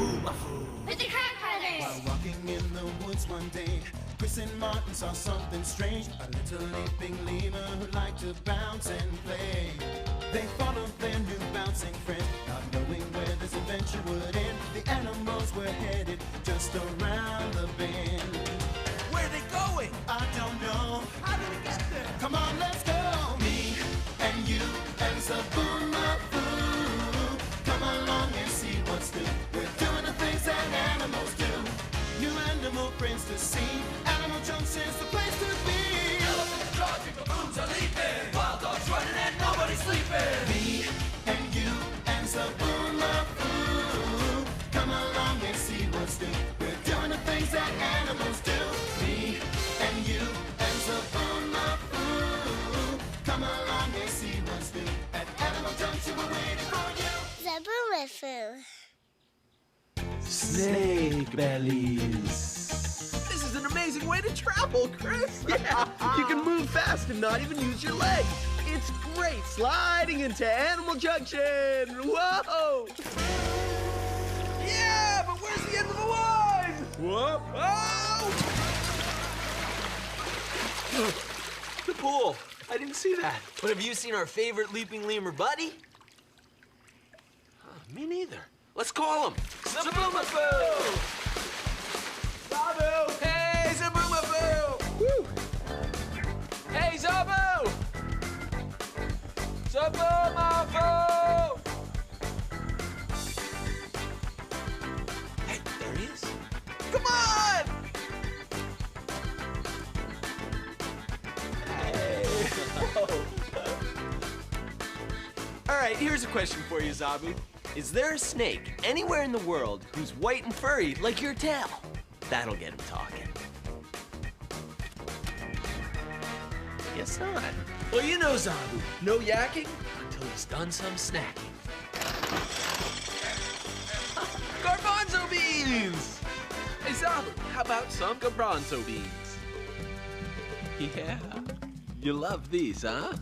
ZoBooMaFoo. With the Crack Brothers. While walking in the woods one day, Chris and Martin saw something strange. A little leaping lemur who liked to bounce and play. They followed their new bouncing friend, not knowing where this adventure would end. The animals were headed just around the bend. Where are they going? I don't know. How did we get there? Come on, let's go. Me and you and ZoBooMaFoo. Come along and see what's new. We're doing the things that animals do. New animal friends to see. Animal Junction's the place to be. Elephants charging, baboons are leaping, wild dogs running and nobody's sleeping. Me and you and ZoBooMaFoo. Come along and see what's new. We're doing the things that animals do. Me and you and ZoBooMaFoo. Come along and see what's new. At Animal Junction we're waiting for you. ZoBooMaFoo. Snakebellies. This is an amazing way to travel, Chris. Yeah, you can move fast and not even use your legs. It's great sliding into Animal Junction. Whoa! Yeah, but where's the end of the line? Whoa! Oh! The pool. I didn't see that. But have you seen our favorite leaping lemur buddy? Me neither. Let's call him. ZoBooMaFoo! Zabu! Hey, ZoBooMaFoo! Woo! Hey, Zabu! ZoBooMaFoo! Hey, there he is. Come on! All right, here's a question for you, Zabu. Is there a snake anywhere in the world who's white and furry like your tail? That'll get him talking. Guess not. Well, you know, Zabu, no yakking. Until he's done some snacking. Garbanzo beans! Hey, Zabu, how about some garbanzo beans? Yeah. You love these, huh?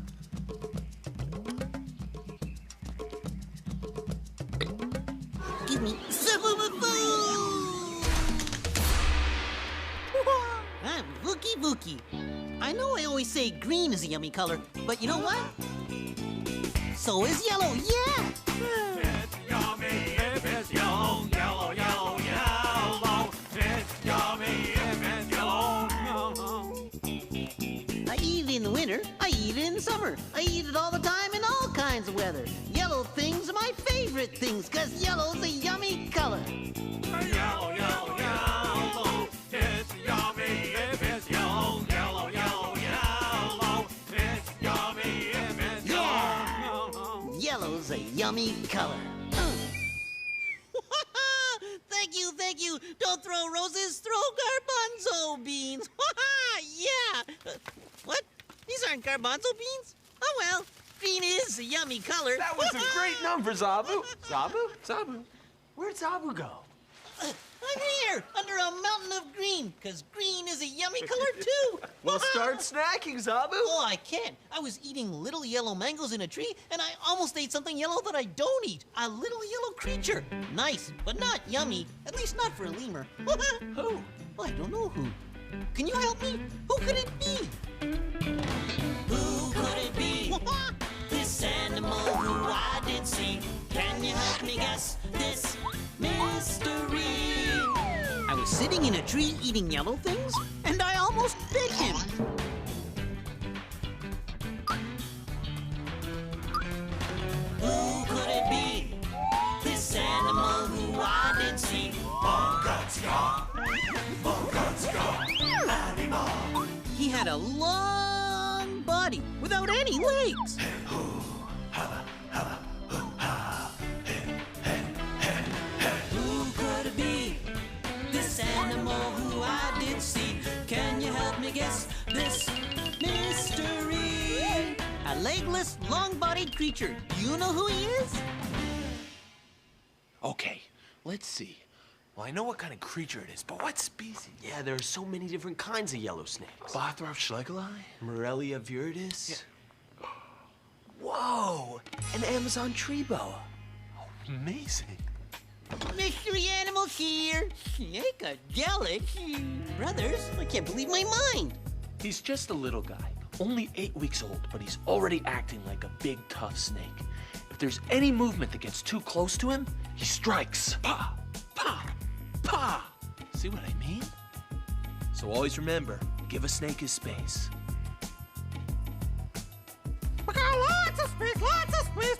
Give me ZoBooMaFoo! I'm Vookie Vookie. I know I always say green is a yummy color, but you know what? So is yellow, yeah! It's yummy if it's yellow, yellow, yellow, yellow. It's yummy if it's yellow, yellow. I eat it in the winter, I eat it in the summer. I eat it all the time in all kinds of weather. Yellow things are my favorite things, 'cause yellow's a yummy color. Yellow, yellow, yellow. It's yummy if it's yellow, yellow, yellow, yellow. It's yummy if it's yellow. Yellow's a yummy color. Thank you. Don't throw roses, throw garbanzo beans. Yeah. What? These aren't garbanzo beans? Oh, well. Green is a yummy color. That was a great number, Zabu. Zabu, where'd Zabu go? I'm here, under a mountain of green, 'cause green is a yummy color, too. Well, start snacking, Zabu. Oh, I can't. I was eating little yellow mangoes in a tree, and I almost ate something yellow that I don't eat. A little yellow creature. Nice, but not yummy. At least not for a lemur. Who? Well, I don't know who. Can you help me? Who could it be? Who could it be? This animal who I did see. Can you help me guess this mystery? I was sitting in a tree eating yellow things, and I almost bit him. Who could it be? This animal who I did see. Animal. He had a long body without any legs. Who could it be? This animal who I did see. Can you help me guess this mystery? A legless, long-bodied creature. Do you know who he is? Okay, let's see. Well, I know what kind of creature it is, but what species? Yeah, there are so many different kinds of yellow snakes. Bothrop schlegeli? Morelia viridis. Yeah. Whoa, an Amazon tree boa. Amazing. Mystery animals here. Snakebellies. Brothers, I can't believe my mind. He's just a little guy, only 8 weeks old, but he's already acting like a big, tough snake. If there's any movement that gets too close to him, he strikes. Pa, pa, pa. See what I mean? So always remember, give a snake his space. We got lots of space, lots of space.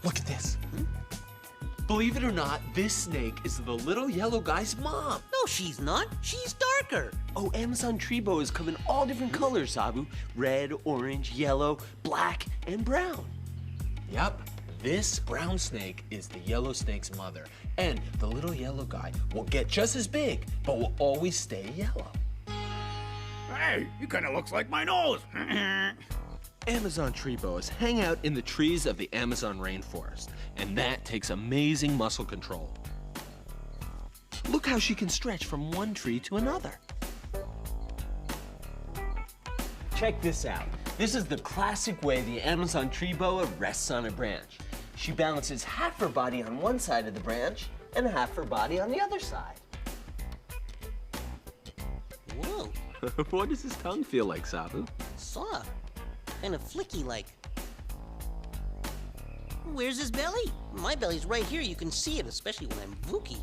Look at this. Believe it or not, this snake is the little yellow guy's mom. No, she's not. She's darker. Oh, Amazon tree boas come in all different colors, Zabu. Red, orange, yellow, black, and brown. Yep, this brown snake is the yellow snake's mother. And the little yellow guy will get just as big, but will always stay yellow. Hey, you kind of looks like my nose. Amazon tree boas hang out in the trees of the Amazon rainforest, And that takes amazing muscle control. look how she can stretch from one tree to another. Check this out. This is the classic way the Amazon tree boa rests on a branch. She balances half her body on one side of the branch and half her body on the other side. Whoa, What does his tongue feel like, Zabu? soft. Kind of flicky like. Where's his belly? My belly's right here. You can see it, especially when I'm Vuki.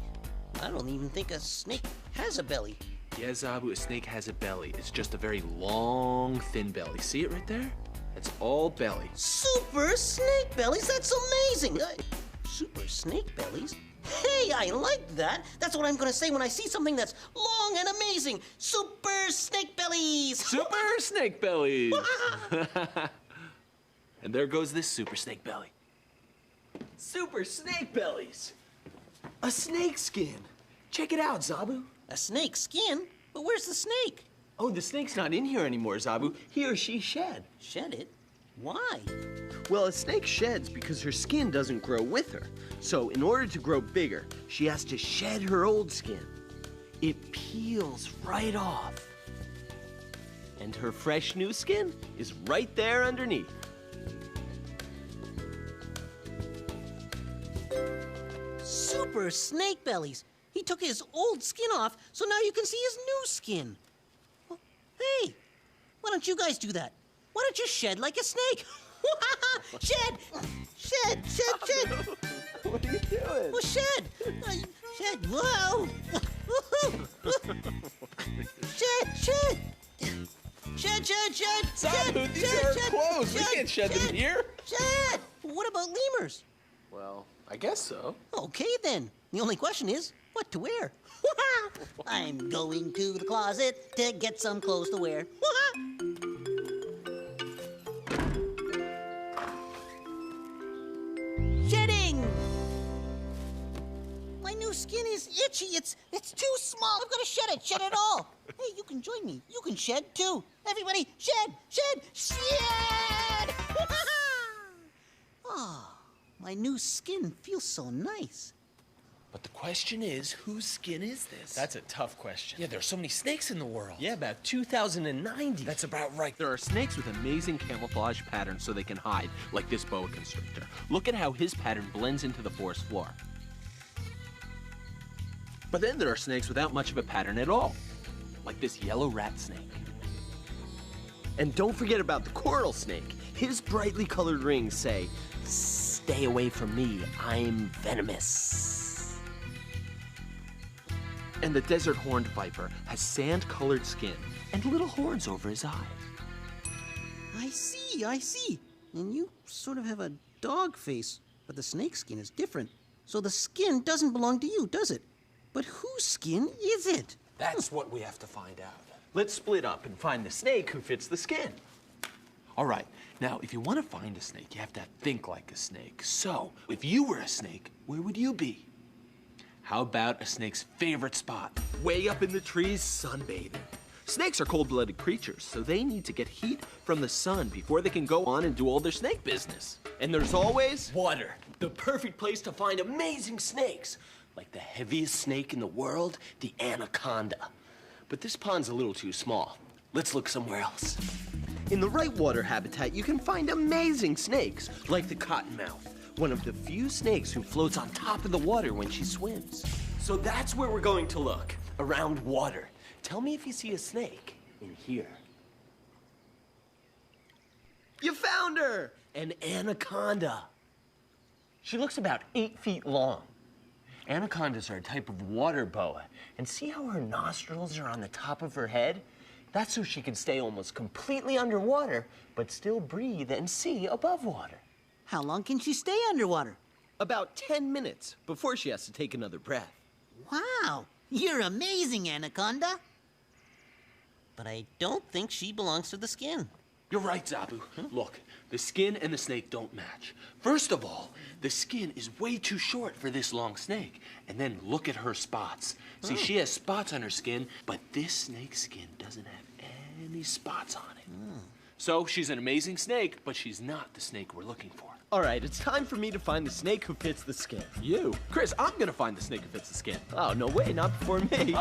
I don't even think a snake has a belly. Yeah, Zabu, a snake has a belly. It's just a very long, thin belly. See it right there? It's all belly. Super snake bellies? That's amazing! Super snake bellies? Hey, I like that! That's what I'm gonna say when I see something that's long and amazing! Super snake bellies! Super snake bellies! And there goes this super snake belly. Super snake bellies. A snake skin. Check it out, Zabu. A snake skin? But where's the snake? Oh, the snake's not in here anymore, Zabu. He or she shed. Shed it? Why? Well, a snake sheds because her skin doesn't grow with her. So in order to grow bigger, she has to shed her old skin. It peels right off. And her fresh new skin is right there underneath. Super snake bellies! He took his old skin off, so now you can see his new skin. Well, hey, why don't you guys do that? Why don't you shed like a snake? Shed! Shed, shed, shed! What are you doing? Well, shed! Shed, whoa! Shed, shed! Shed, shed, shed! Zabu, these are our clothes. We can't shed them here. Shed! What about lemurs? Well, I guess so. Okay, then. The only question is, what to wear? I'm going to the closet to get some clothes to wear. Shedding! My new skin is itchy. It's too small. I've got to shed it. Shed it all. Hey, you can join me. You can shed too. Everybody, shed, shed, shed! Oh, my new skin feels so nice. But the question is, whose skin is this? That's a tough question. Yeah, there's so many snakes in the world. Yeah, about 2,090. That's about right. There are snakes with amazing camouflage patterns so they can hide, like this boa constrictor. Look at how his pattern blends into the forest floor. But then there are snakes without much of a pattern at all, like this yellow rat snake. And don't forget about the coral snake. His brightly colored rings say, "Stay away from me, I'm venomous." And the desert horned viper has sand-colored skin and little horns over his eyes. I see. And you sort of have a dog face, but the snake skin is different. So the skin doesn't belong to you, does it? But whose skin is it? That's what we have to find out. Let's split up and find the snake who fits the skin. All right, now, if you want to find a snake, you have to think like a snake. So, if you were a snake, where would you be? How about a snake's favorite spot? Way up in the trees, sunbathing. Snakes are cold-blooded creatures, so they need to get heat from the sun before they can go on and do all their snake business. And there's always water, the perfect place to find amazing snakes, like the heaviest snake in the world, the anaconda. But this pond's a little too small. Let's look somewhere else. In the right water habitat, you can find amazing snakes, like the cottonmouth, one of the few snakes who floats on top of the water when she swims. So that's where we're going to look, around water. Tell me if you see a snake in here. You found her! An anaconda. She looks about 8 feet long. Anacondas are a type of water boa, and see how her nostrils are on the top of her head? That's so she can stay almost completely underwater, but still breathe and see above water. How long can she stay underwater? About 10 minutes before she has to take another breath. Wow, you're amazing, Anaconda. But I don't think she belongs to the skin. You're right, Zabu. Look, the skin and the snake don't match. First of all, the skin is way too short for this long snake. And then look at her spots. See, she has spots on her skin, but this snake's skin doesn't have any spots on it. So she's an amazing snake, but she's not the snake we're looking for. All right, it's time for me to find the snake who fits the skin. You? Chris, I'm gonna find the snake who fits the skin. Oh, no way, not before me.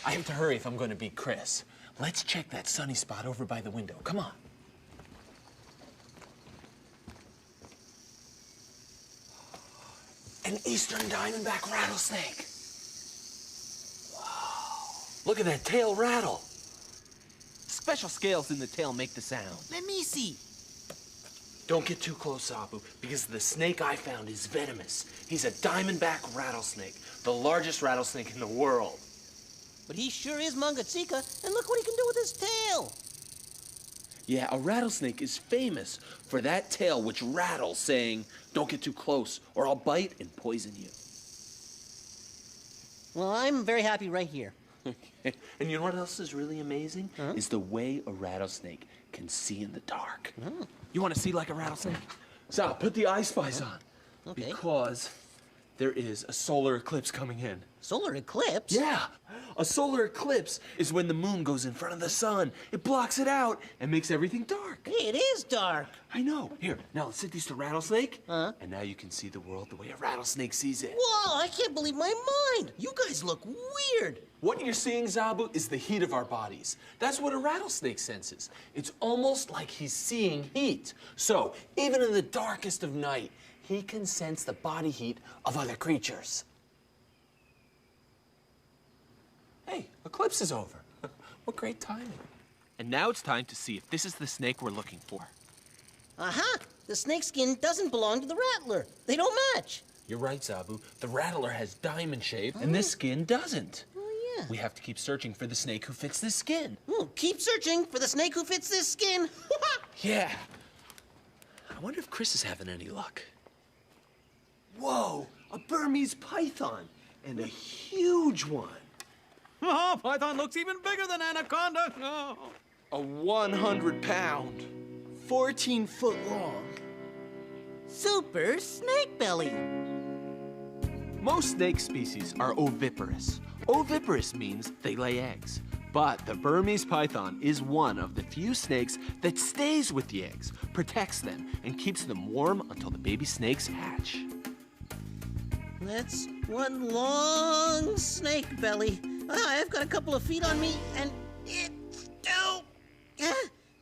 I have to hurry if I'm gonna beat Chris. Let's check that sunny spot over by the window. Come on. An eastern diamondback rattlesnake. Wow. Look at that tail rattle. Special scales in the tail make the sound. Let me see. Don't get too close, Zabu, because the snake I found is venomous. He's a diamondback rattlesnake, the largest rattlesnake in the world. But he sure is Mangatsika, and look what he can do with his tail. Yeah, a rattlesnake is famous for that tail which rattles, saying, "Don't get too close, or I'll bite and poison you." Well, I'm very happy right here. And you know what else is really amazing? Is the way a rattlesnake can see in the dark. You want to see like a rattlesnake? So, put the eye spice on. Okay. Because there is a solar eclipse coming in. Solar eclipse? Yeah, a solar eclipse is when the moon goes in front of the sun. It blocks it out and makes everything dark. Hey, it is dark. I know. Here, now let's sit these to Rattlesnake. And now you can see the world the way a rattlesnake sees it. Whoa, I can't believe my mind. You guys look weird. What you're seeing, Zabu, is the heat of our bodies. That's what a rattlesnake senses. It's almost like he's seeing heat. So, even in the darkest of night, he can sense the body heat of other creatures. Hey, eclipse is over. What great timing. And now it's time to see if this is the snake we're looking for. Uh-huh. The snake skin doesn't belong to the rattler. They don't match. You're right, Zabu. The rattler has diamond shape, and this skin doesn't. Oh, yeah. We have to keep searching for the snake who fits this skin. Keep searching for the snake who fits this skin. Yeah. I wonder if Chris is having any luck. Whoa, a Burmese python, and a huge one. Oh, Python looks even bigger than Anaconda. Oh. A 100-pound, 14-foot long. Super snake belly. Most snake species are oviparous. Oviparous means they lay eggs. But the Burmese python is one of the few snakes that stays with the eggs, protects them, and keeps them warm until the baby snakes hatch. That's one long snake belly. I've got a couple of feet on me, and it's too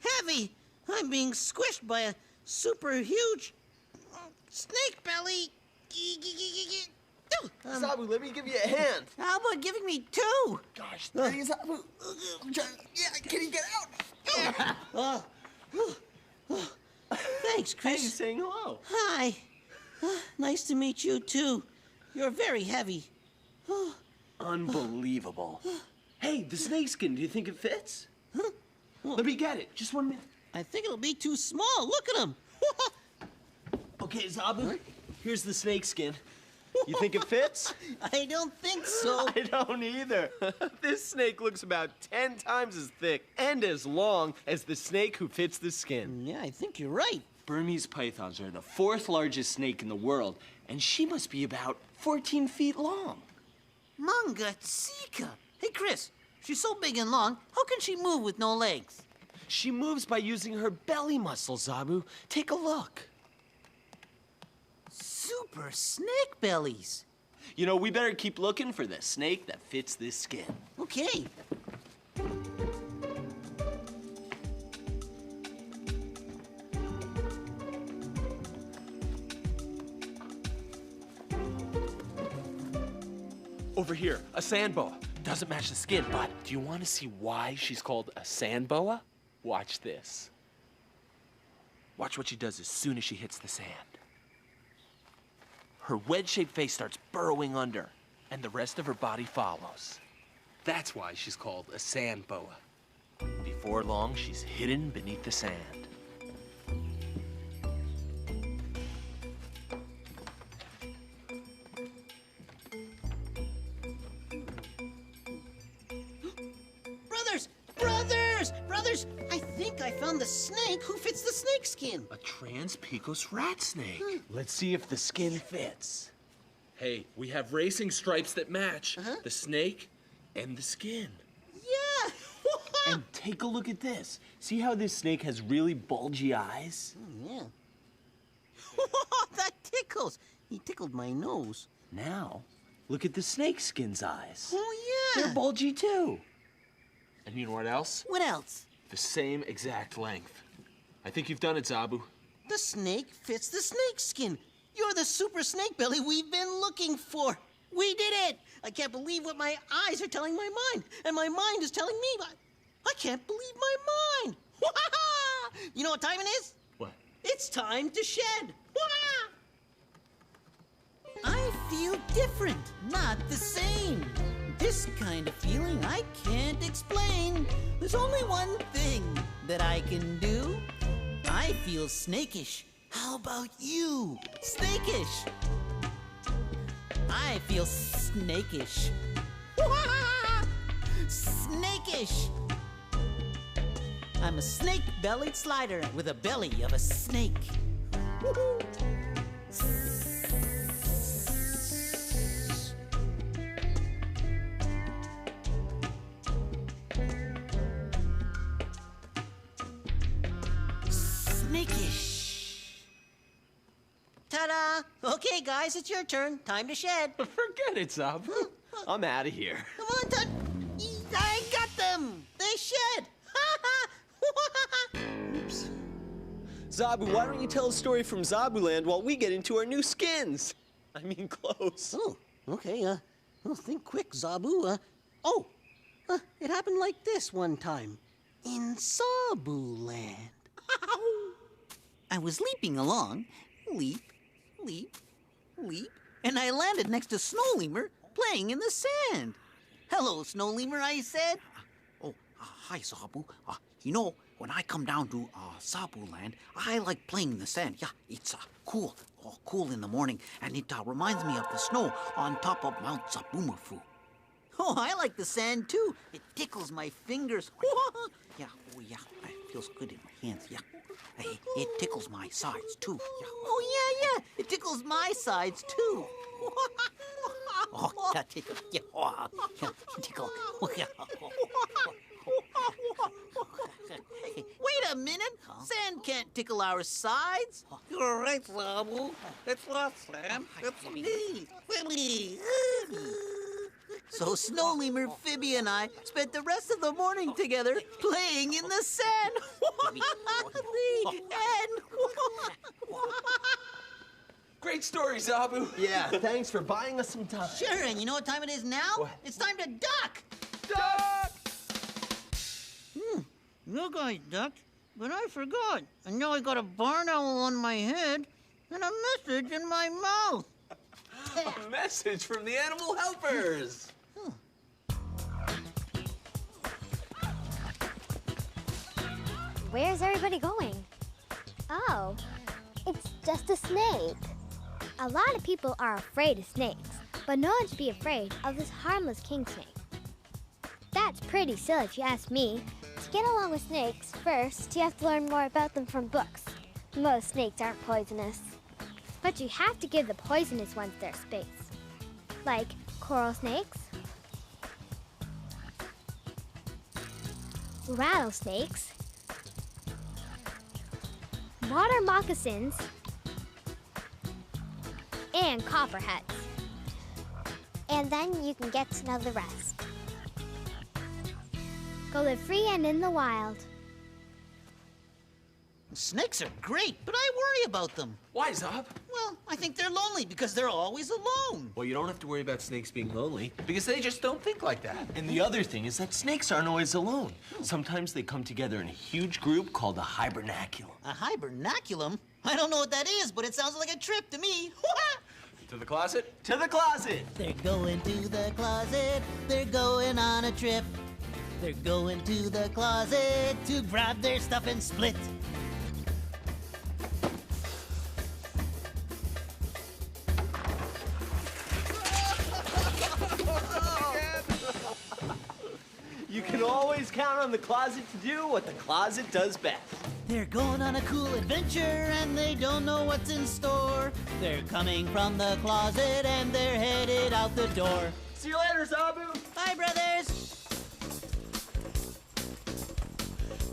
heavy. I'm being squished by a super huge snake belly. Zabu, let me give you a hand. How about giving me two? Gosh, thanks, Zabu. Yeah, can you get out? Thanks, Hey, Chris. saying hello. Hi. Nice to meet you, too. You're very heavy. Unbelievable. Hey, the snake skin, do you think it fits? Let me get it, just 1 minute. I think it'll be too small. Look at him. Okay, Zabu, here's the snake skin. You think it fits? I don't think so. I don't either. This snake looks about 10 times as thick and as long as the snake who fits the skin. Yeah, I think you're right. Burmese pythons are the 4th largest snake in the world, and she must be about 14 feet long. Mangatsika. Hey, Chris, she's so big and long, how can she move with no legs? She moves by using her belly muscle, Zabu. Take a look. Super snake bellies. You know, we better keep looking for the snake that fits this skin. Okay. Over here, a sand boa. Doesn't match the skin, but do you want to see why she's called a sand boa? Watch this. Watch what she does as soon as she hits the sand. Her wedge-shaped face starts burrowing under, and the rest of her body follows. That's why she's called a sand boa. Before long, she's hidden beneath the sand. Brothers, I think I found the snake who fits the snake skin. A trans-pecos rat snake. Let's see if the skin fits. Hey, we have racing stripes that match the snake and the skin. Yeah. And take a look at this. See how this snake has really bulgy eyes? Yeah. That tickles. He tickled my nose. Now, look at the snake skin's eyes. Oh, yeah. They're bulgy too. And you know what else? What else? The same exact length. I think you've done it, Zabu. The snake fits the snake skin. You're the super snake belly we've been looking for. We did it! I can't believe what my eyes are telling my mind, and my mind is telling me. I can't believe my mind. You know what time it is? What? It's time to shed. I feel different, not the same. This kind of feeling I can't explain. There's only one thing that I can do. I feel snakish. How about you? Snakish. I feel snakish. Snakish. I'm a snake-bellied slider with a belly of a snake. Snakish. Ta-da! Okay, guys, it's your turn. Time to shed. Forget it, Zabu. I'm out of here. Come on, I got them. They shed. Oops. Zabu, why don't you tell a story from Zabuland while we get into our new skins? I mean, clothes. Oh, okay. Well, think quick, Zabu. It happened like this one time in ZoBooLand. I was leaping along, leap, leap, leap, and I landed next to Snow Lemur playing in the sand. Hello, Snow Lemur, I said. Hi, Zabu. You know, when I come down to ZoBooLand, I like playing in the sand. Yeah, it's cool. Cool in the morning, and it reminds me of the snow on top of Mount ZoBooMaFoo. Oh, I like the sand too. It tickles my fingers. Yeah, it feels good in my hands. Yeah, it tickles my sides too. Yeah. Oh, yeah. It tickles my sides too. Oh, that tickle. Yeah, tickle. Yeah. Wait a minute. Sand can't tickle our sides. You're right, Zabu. It's not sand. It's me. So Snow Lemur, Phoebe, and I spent the rest of the morning together playing in the sand. The end. Great story, Zabu. Yeah, thanks for buying us some time. Sure, and you know what time it is now? What? It's time to duck. Duck! You guys ducked, but I forgot. And now I got a barn owl on my head and a message in my mouth. A message from the animal helpers. Where's everybody going? Oh, it's just a snake. A lot of people are afraid of snakes, but no one should be afraid of this harmless king snake. That's pretty silly if you ask me. To get along with snakes, first you have to learn more about them from books. Most snakes aren't poisonous, but you have to give the poisonous ones their space. Like coral snakes, rattlesnakes, water moccasins, and copperheads. And then you can get to know the rest. Go live free and in the wild. Snakes are great, but I worry about them. Why, Zob? Well, I think they're lonely because they're always alone. Well, you don't have to worry about snakes being lonely because they just don't think like that. And the other thing is that snakes aren't always alone. Sometimes they come together in a huge group called a hibernaculum. A hibernaculum? I don't know what that is, but it sounds like a trip to me. To the closet? To the closet! They're going to the closet. They're going on a trip. They're going to the closet to grab their stuff and split. You can always count on the closet to do what the closet does best. They're going on a cool adventure and they don't know what's in store. They're coming from the closet and they're headed out the door. See you later, Zabu! Bye, brothers!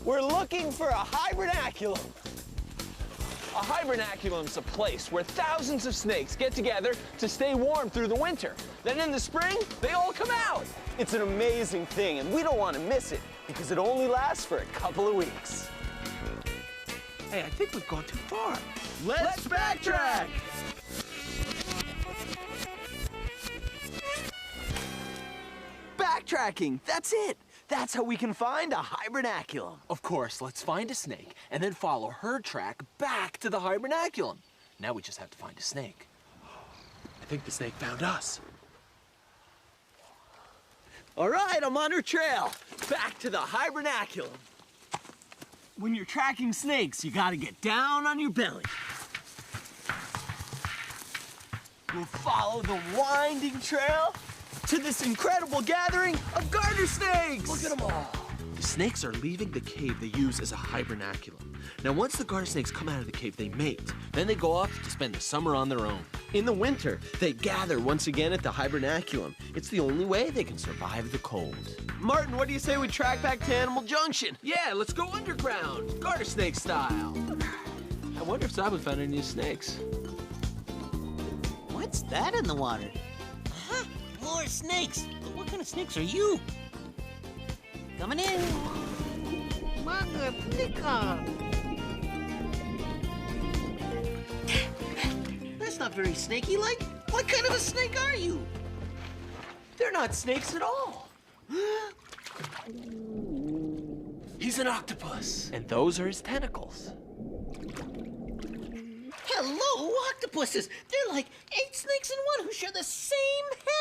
We're looking for a hibernaculum. A hibernaculum's a place where thousands of snakes get together to stay warm through the winter. Then in the spring, they all come out. It's an amazing thing, and we don't want to miss it because it only lasts for a couple of weeks. Hey, I think we've gone too far. Let's backtrack! Backtracking, that's it. That's how we can find a hibernaculum. Of course, let's find a snake and then follow her track back to the hibernaculum. Now we just have to find a snake. I think the snake found us. All right, I'm on her trail. Back to the hibernaculum. When you're tracking snakes, you gotta get down on your belly. We'll follow the winding trail to this incredible gathering of garter snakes. Look at them all. The snakes are leaving the cave they use as a hibernaculum. Now, once the garter snakes come out of the cave, they mate. Then they go off to spend the summer on their own. In the winter, they gather once again at the hibernaculum. It's the only way they can survive the cold. Martin, what do you say we track back to Animal Junction? Yeah, let's go underground, garter snake style. I wonder if Zabu found any new snakes. What's that in the water? Huh, more snakes. But what kind of snakes are you? Coming in. That's not very snaky-like. What kind of a snake are you? They're not snakes at all. He's an octopus, and those are his tentacles. Hello, octopuses. They're like 8 snakes in one who share the same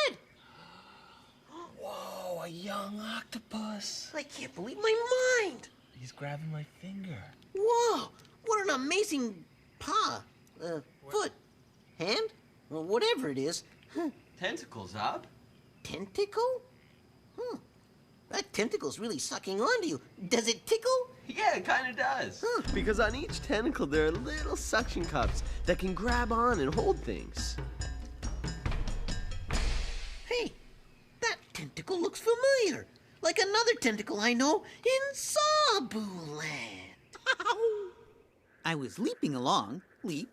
head. Whoa, a young octopus. I can't believe my mind. He's grabbing my finger. Whoa, what an amazing paw, foot, hand, or whatever it is. Tentacles, Zob. Tentacle? That tentacle's really sucking onto you. Does it tickle? Yeah, it kind of does. Because on each tentacle, there are little suction cups that can grab on and hold things. Hey, that tentacle looks familiar. Like another tentacle I know in ZoBooLand. I was leaping along, leap,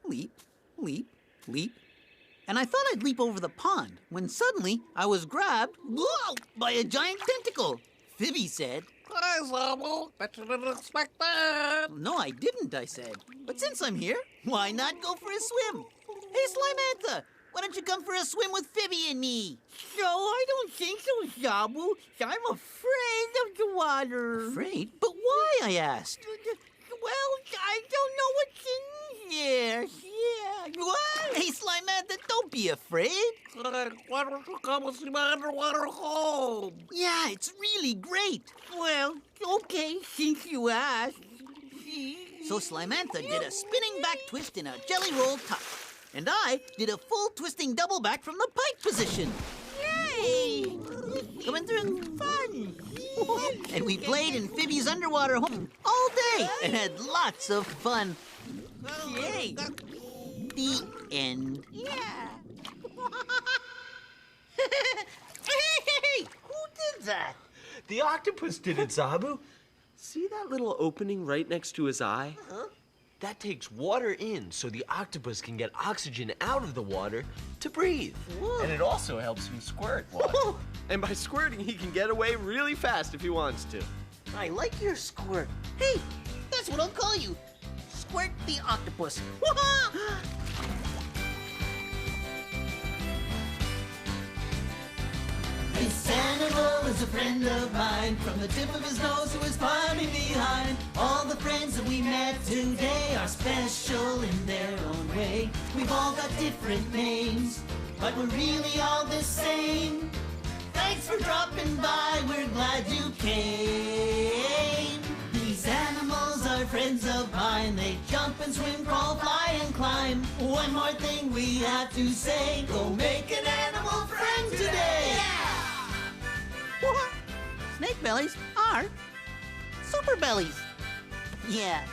leap, leap, leap, and I thought I'd leap over the pond when suddenly I was grabbed by a giant tentacle. Phoebe said, Hi, Zobo. Bet you didn't expect that. no, I didn't, I said. But since I'm here, why not go for a swim? Hey, Slimantha, why don't you come for a swim with Phoebe and me? So I don't think so, Zabu. I'm afraid of the water. Afraid? But why, I asked. Well, I don't know what's in there. Yeah. What? Hey, Slimantha, don't be afraid. Why don't you come and see my underwater home? Yeah, it's really great. Well, okay, since you asked. So Slimantha did a spinning back twist in a jelly roll tuck. And I did a full twisting double back from the pike position. Yay! Coming through. Fun. And we played in Phoebe's underwater home all day and had lots of fun. Yay! The end. Yeah. Hey, who did that? The octopus did it, Zabu. See that little opening right next to his eye? That takes water in so the octopus can get oxygen out of the water to breathe. And it also helps him squirt water. And by squirting, he can get away really fast if he wants to. I like your squirt. Hey, that's what I'll call you. Squirt the octopus. This animal is a friend of mine. From the tip of his nose to his body behind. All the friends that we met today are special in their own way. We've all got different names, but we're really all the same. Thanks for dropping by, we're glad you came. These animals are friends of mine. They jump and swim, crawl, fly and climb. One more thing we have to say. Go make an animal friend today. What? Snakebellies are super bellies. Yeah.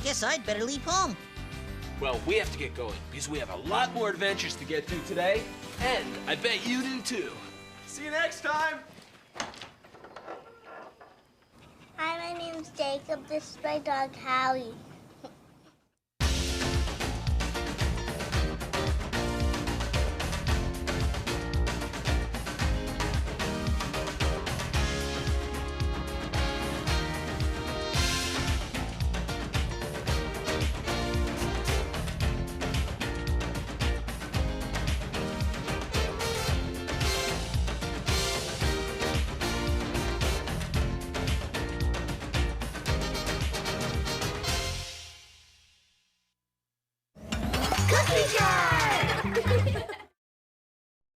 Guess I'd better leave home. Well, we have to get going because we have a lot more adventures to get to today, and I bet you do too. See you next time. Hi, my name's Jacob. This is my dog, Howie. Cookie Jar!